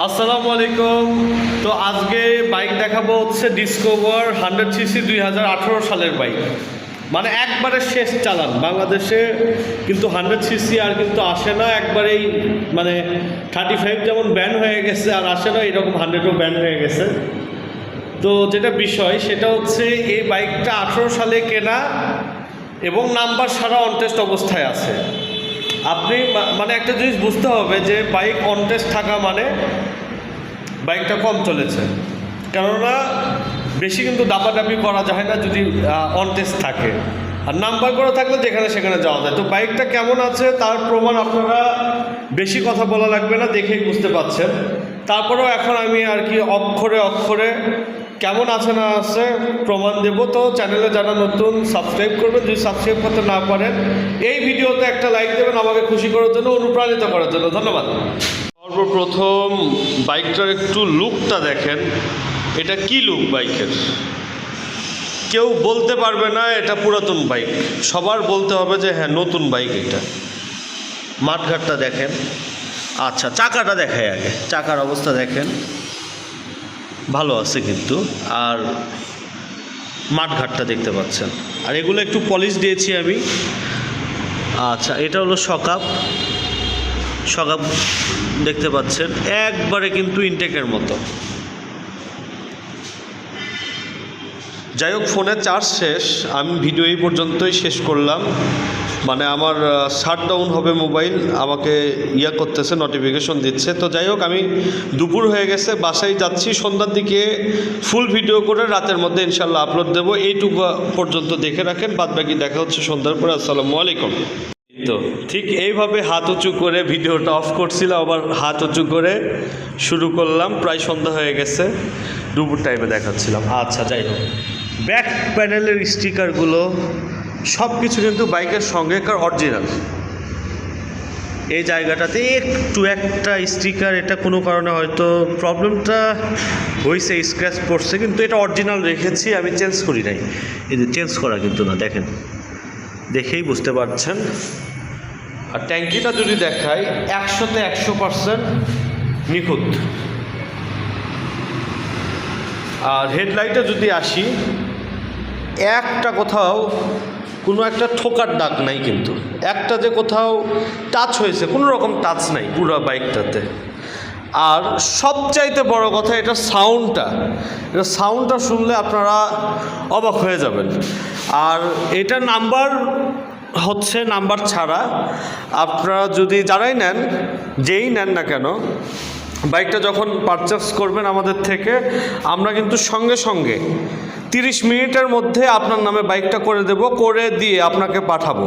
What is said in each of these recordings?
আসসালামু আলাইকুম। তো আজকে বাইক দেখাবো হচ্ছে ডিসকভার 100cc 2018 সালের বাইক, মানে একবারে শেষ চালান। বাংলাদেশে কিন্তু 100cc আর কিন্তু আসে না, একবারেই মানে 35 যেমন ব্যান হয়ে গেছে আর আসে না, এরকম 100ও ব্যান হয়ে গেছে। তো যেটা বিষয় সেটা হচ্ছে এই বাইকটা 18 সালে কেনা এবং নাম্বার সারা অনটেস্ট অবস্থায় আছে। আপনি মানে একটা জিনিস বুঝতে হবে যে বাইক অনটেস্ট থাকা মানে বাইকটা কম চলেছে, কেননা বেশি কিন্তু দাপাদাপি করা যায় না যদি অনটেস্ট থাকে, আর নাম্বার করা থাকলে যেখানে সেখানে যাওয়া যায়। তো বাইকটা কেমন আছে তার প্রমাণ আপনারা বেশি কথা বলা লাগবে না, দেখেই বুঝতে পাচ্ছেন। তারপরেও এখন আমি আর কি অক্ষরে অক্ষরে কেমন আছে না আছে প্রমাণ দেব। তো চ্যানেলে যারা নতুন সাবস্ক্রাইব করবেন, যদি সাবস্ক্রাইব করতে না পারেন এই ভিডিওতে একটা লাইক দেবেন আমাকে খুশি করার জন্য, অনুপ্রাণিত করার জন্য। ধন্যবাদ। সর্বপ্রথম বাইকটার একটু লুকটা দেখেন, এটা কি লুক বাইকের, কেউ বলতে পারবে না এটা পুরাতন বাইক, সবার বলতে হবে যে হ্যাঁ নতুন বাইক এটা। মাঠঘাটটা দেখেন, আচ্ছা চাকাটা দেখায় আগে, চাকার অবস্থা দেখেন ভালো আছে কিন্তু, আর মাঠঘাটটা দেখতে পাচ্ছেন, আর এগুলো একটু পলিশ দিয়েছি আমি। আচ্ছা এটা হলো সকাপ দেখতে পাচ্ছেন, একবারে কিন্তু ইনটেকের মতো। যাই হোক, ফোনের চার্জ শেষ, আমি ভিডিও এই পর্যন্তই শেষ করলাম। মানে আমার শাটডাউন হবে মোবাইল, আমাকে করতেছে, নোটিফিকেশন দিচ্ছে। তো যাই হোক, আমি দুপুর হয়ে গেছে, বাসায় যাচ্ছি, সন্ধ্যার দিকে ফুল ভিডিও করে রাতের মধ্যে ইনশাল্লাহ আপলোড দেবো। এইটুকু পর্যন্ত দেখে রাখেন, বাদবাকি দেখা হচ্ছে সন্ধ্যার পরে। আসসালামু আলাইকুম। তো ঠিক এইভাবে হাত উঁচু করে ভিডিওটা অফ করছিলাম, আবার হাত উঁচু করে শুরু করলাম। প্রায় সন্ধ্যা হয়ে গেছে, দুপুর টাইমে দেখাচ্ছিলাম। আচ্ছা যাই হোক, ব্যাক প্যানেলের স্টিকারগুলো সব কিছু কিন্তু বাইকের সঙ্গেকার অরিজিনাল। এই জায়গাটাতে একটু একটা স্টিকার, এটা কোনো কারণে হয়তো প্রবলেমটা হয়েছে, স্ক্র্যাচ পড়ছে, কিন্তু এটা অরিজিনাল রেখেছি আমি, চেঞ্জ করি নাই। এই যে চেঞ্জ করা কিন্তু না, দেখেন, দেখেই বুঝতে পারছেন। আর ট্যাঙ্কিটা যদি দেখাই, 100তে 100% নিখুঁত। আর হেডলাইটে যদি আসি, একটা কোথাও কোনো একটা ঠোকার দাগ নাই, কিন্তু একটা যে কোথাও টাচ হয়েছে, কোনো রকম টাচ নাই পুরো বাইকটাতে। আর সবচাইতে বড় কথা, এটা সাউন্ডটা শুনলে আপনারা অবাক হয়ে যাবেন। আর এটা নাম্বার হচ্ছে নাম্বার ছাড়া। আপনারা যদি যারাই নেন, যেই নেন না কেন, বাইকটা যখন পারচেস করবেন আমাদের থেকে, আমরা কিন্তু সঙ্গে সঙ্গে 30 মিনিটের মধ্যে আপনার নামে বাইকটা করে দেব, করে দিয়ে আপনাকে পাঠাবো।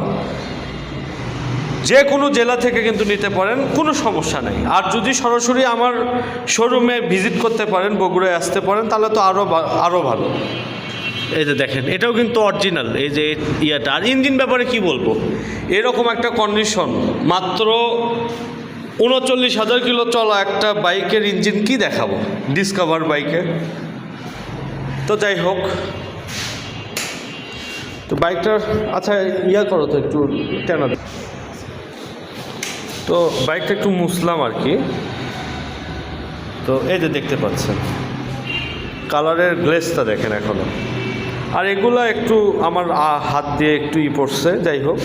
যে কোনো জেলা থেকে কিন্তু নিতে পারেন, কোনো সমস্যা নেই। আর যদি সরাসরি আমার শোরুমে ভিজিট করতে পারেন, বগুড়ায় আসতে পারেন, তাহলে তো আরও ভালো। এই যে দেখেন, এটাও কিন্তু অরিজিনাল। এই যে ইয়াটা, আর ইঞ্জিন ব্যাপারে কি বলবো, এরকম একটা কন্ডিশন, মাত্র 39,000 কিলো চলা একটা বাইকের ইঞ্জিন কি দেখাবো ডিসকভার বাইকে। তো যাই হোক, তো বাইকটার আচ্ছা করো তো একটু টানা। তো বাইকটা একটু মুছলাম আর কি। তো এই যে দেখতে পাচ্ছেন কালারের গ্লেসটা দেখেন এখনো, আর এগুলা একটু আমার হাত দিয়ে একটু পড়ছে। যাই হোক,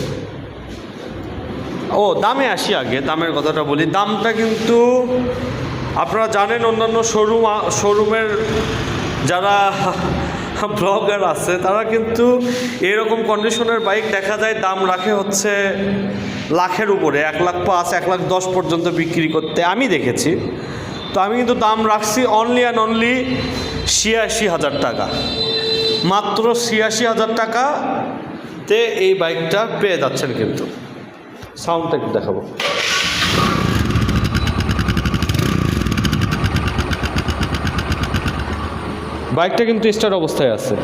দামে আসি, আগে দামের কথাটা বলি। দামটা কিন্তু আপনারা জানেন, অন্যান্য শোরুমের যারা ব্লগার আছে তারা কিন্তু এরকম কন্ডিশনের বাইক দেখা যায় দাম রাখে হচ্ছে লাখের উপরে, 1,05,000 1,10,000 পর্যন্ত বিক্রি করতে আমি দেখেছি। তো আমি কিন্তু দাম রাখছি অনলি অ্যান্ড অনলি 86,000 টাকা, মাত্র 86,000 টাকাতে এই বাইকটা পেয়ে যাচ্ছেন। কিন্তু সাউন্ডটা একটু দেখাবো। বাইকটা কিন্তু স্টার্ট অবস্থায় আছে,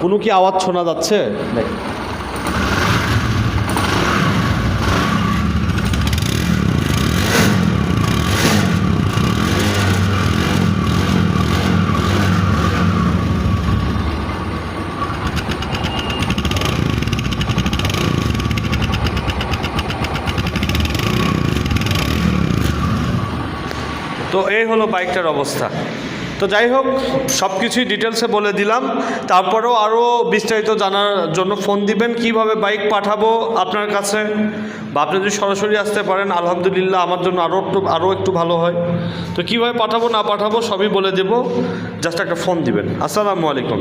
কোনো কি আওয়াজ শোনা যাচ্ছে? তো এই হলো বাইকটার অবস্থা। তো যাই হোক, সব কিছুই ডিটেলসে বলে দিলাম। তারপরেও আরও বিস্তারিত জানার জন্য ফোন দিবেন। কিভাবে বাইক পাঠাবো আপনার কাছে, বা আপনি যদি সরাসরি আসতে পারেন আলহামদুলিল্লাহ, আমার জন্য আরও একটু ভালো হয়। তো কীভাবে পাঠাবো না পাঠাবো সবই বলে দেবো, জাস্ট একটা ফোন দিবেন। আসসালামু আলাইকুম।